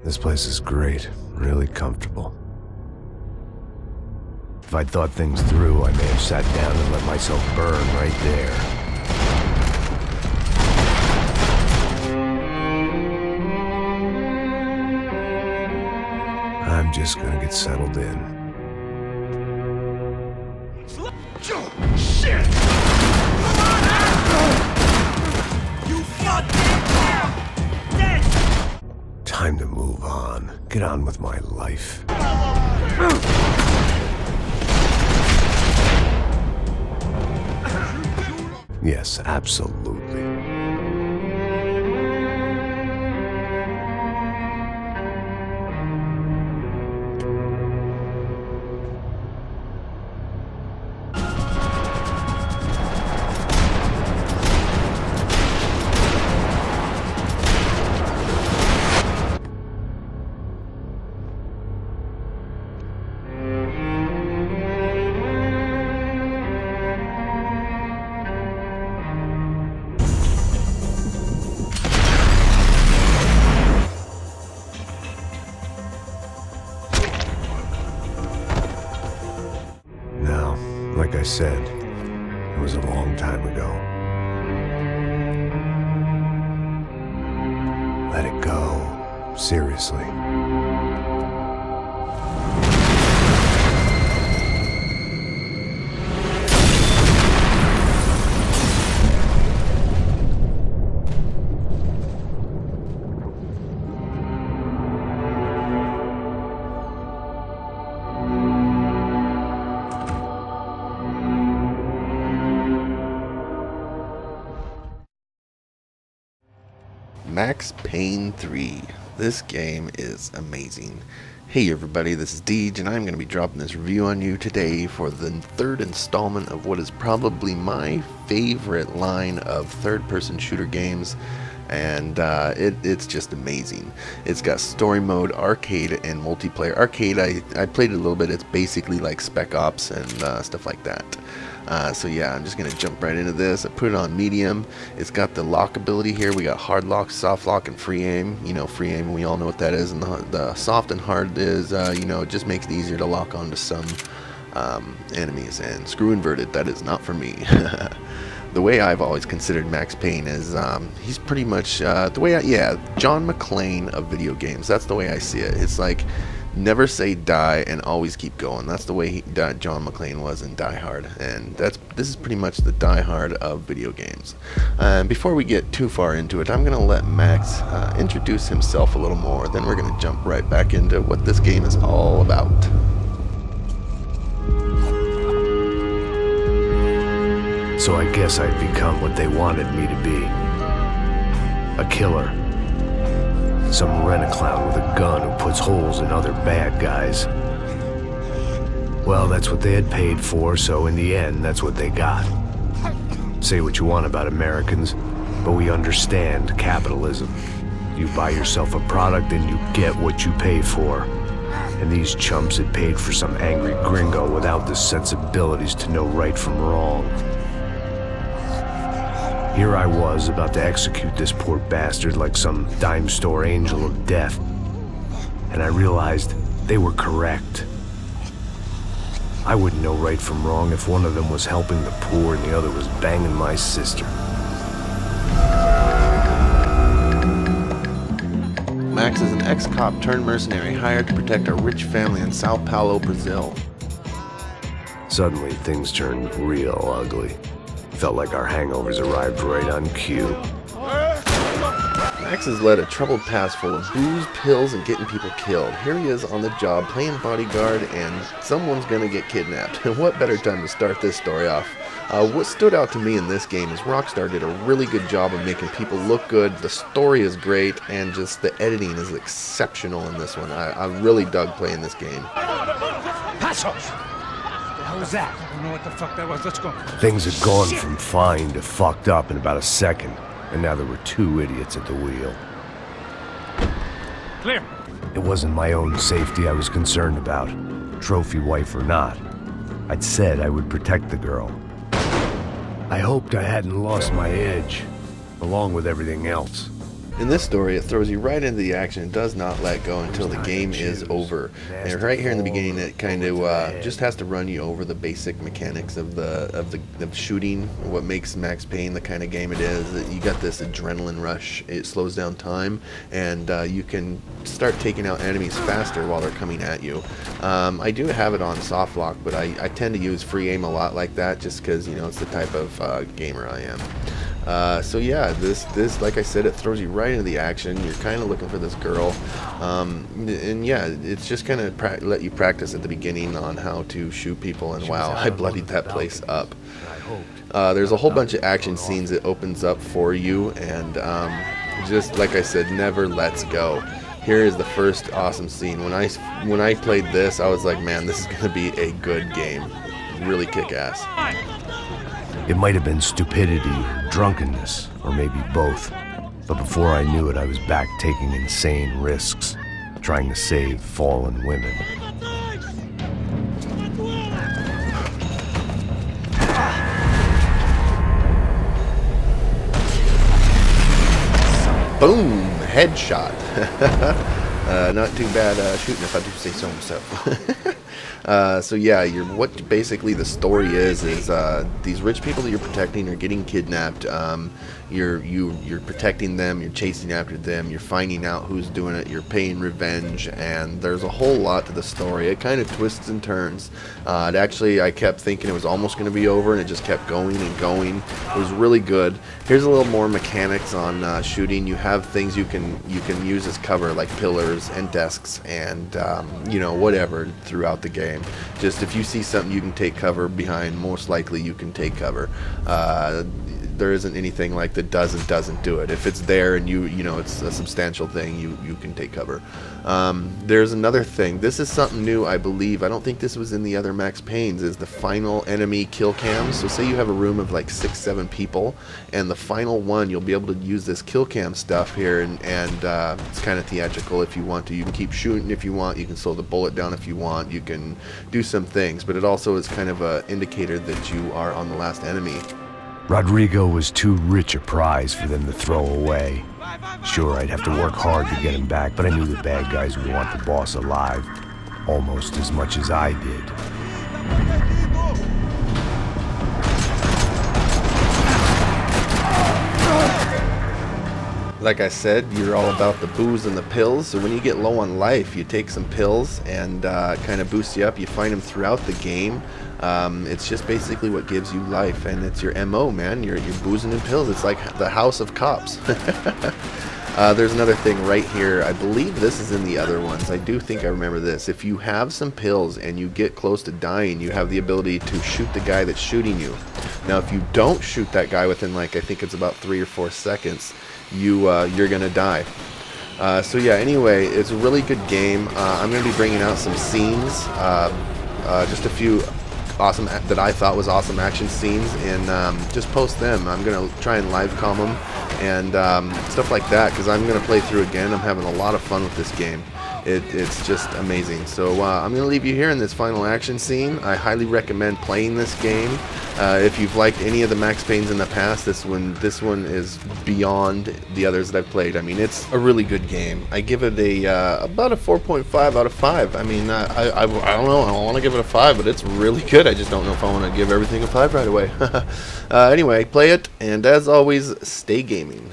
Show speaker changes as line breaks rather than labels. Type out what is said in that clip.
This place is great, really comfortable. If I'd thought things through, I may have sat down and let myself burn right there. I'm just gonna get settled in.
Shit! Come on out! You fucking dead!
Time to move on. Get on with my life. Yes, absolutely. Like I said, it was a long time ago. Let it go. Seriously.
Max Payne 3. This game is amazing. Hey everybody, this is Deej, and I'm going to be dropping this review on you today for the third installment of what is probably my favorite line of third-person shooter games, and it's just amazing. It's got story mode, arcade, and multiplayer. Arcade, I played it a little bit. It's basically like Spec Ops and stuff like that. So yeah, I'm just going to jump right into this. I put it on medium. It's got the lock ability here. We got hard lock, soft lock, and free aim. You know, free aim, we all know what that is. And the soft and hard is, you know, it just makes it easier to lock onto some enemies. And screw inverted, that is not for me. The way I've always considered Max Payne is, he's pretty much, the way John McClane of video games. That's the way I see it. It's like, never say die and always keep going. That's the way John McClane was in Die Hard, and this is pretty much the Die Hard of video games. Before we get too far into it, I'm gonna let Max introduce himself a little more. Then we're gonna jump right back into what this game is all about.
So I guess I'd become what they wanted me to be. A killer. Some rent-a-clown with a gun who puts holes in other bad guys. Well, that's what they had paid for, so in the end, that's what they got. Say what you want about Americans, but we understand capitalism. You buy yourself a product and you get what you pay for. And these chumps had paid for some angry gringo without the sensibilities to know right from wrong. Here I was, about to execute this poor bastard like some dime store angel of death. And I realized they were correct. I wouldn't know right from wrong if one of them was helping the poor and the other was banging my sister.
Max is an ex-cop turned mercenary hired to protect a rich family in Sao Paulo, Brazil.
Suddenly, things turned real ugly. Felt like our hangovers arrived right on cue.
Max has led a troubled past full of booze, pills, and getting people killed. Here he is on the job playing bodyguard, and someone's gonna get kidnapped. And what better time to start this story off? What stood out to me in this game is Rockstar did a really good job of making people look good. The story is great, and just the editing is exceptional in this one. I really dug playing this game.
What was that? I don't know what the fuck that was. Let's go.
Things had gone from fine to fucked up in about a second, and now there were two idiots at the wheel.
Clear.
It wasn't my own safety I was concerned about, trophy wife or not. I'd said I would protect the girl. I hoped I hadn't lost my edge, along with everything else.
In this story, it throws you right into the action and does not let go until the game is over. And right here in the beginning, it kind of just has to run you over the basic mechanics of the shooting, what makes Max Payne the kind of game it is. You got this adrenaline rush, it slows down time, and you can start taking out enemies faster while they're coming at you. I do have it on soft lock, but I tend to use free aim a lot like that just because, you know, it's the type of gamer I am. So yeah, this like I said, it throws you right into the action. You're kind of looking for this girl, and yeah, it's just kind of let you practice at the beginning on how to shoot people. And wow, I bloodied that place up. There's a whole bunch of action scenes it opens up for you, and just like I said, never lets go. Here is the first awesome scene. When I played this, I was like, man, this is gonna be a good game. Really kick ass.
It might have been stupidity, drunkenness, or maybe both. But before I knew it, I was back taking insane risks, trying to save fallen women.
Boom! Headshot. Not too bad shooting, if I do say so myself. So yeah, what basically the story is these rich people that you're protecting are getting kidnapped. You're protecting them, you're chasing after them, you're finding out who's doing it, you're paying revenge, and there's a whole lot to the story. It kind of twists and turns. I kept thinking it was almost going to be over, and it just kept going and going. It was really good. Here's a little more mechanics on shooting. You have things you can use as cover, like pillars and desks, and you know, whatever throughout the game. Just if you see something you can take cover behind, most likely you can take cover. There isn't anything like that doesn't do it. If it's there and you know it's a substantial thing, you can take cover. There's another thing. This is something new, I believe. I don't think this was in the other Max Paynes. Is the final enemy kill cam. So say you have a room of like 6-7 people, and the final one, you'll be able to use this kill cam stuff here, and it's kind of theatrical if you want to. You can keep shooting if you want. You can slow the bullet down if you want. You can do some things, but it also is kind of an indicator that you are on the last enemy.
Rodrigo was too rich a prize for them to throw away. Sure, I'd have to work hard to get him back, but I knew the bad guys would want the boss alive almost as much as I did.
Like I said, you're all about the booze and the pills, so when you get low on life, you take some pills and kind of boost you up. You find them throughout the game. It's just basically what gives you life, and it's your MO, man. You're boozing and pills. It's like the house of cops. There's another thing right here. I believe this is in the other ones. I do think I remember this. If you have some pills and you get close to dying, you have the ability to shoot the guy that's shooting you. Now, if you don't shoot that guy within, like, I think it's about 3 or 4 seconds, you're gonna die. So yeah, anyway, it's a really good game. I'm gonna be bringing out some scenes, just a few awesome that I thought was awesome action scenes, and just post them. I'm gonna try and live com them and stuff like that, because I'm gonna play through again. I'm having a lot of fun with this game. It's just amazing. So I'm going to leave you here in this final action scene. I highly recommend playing this game. If you've liked any of the Max Paynes in the past, this one is beyond the others that I've played. I mean, it's a really good game. I give it about a 4.5 out of 5. I mean, I don't know. I want to give it a 5, but it's really good. I just don't know if I want to give everything a 5 right away. Anyway, play it, and as always, stay gaming.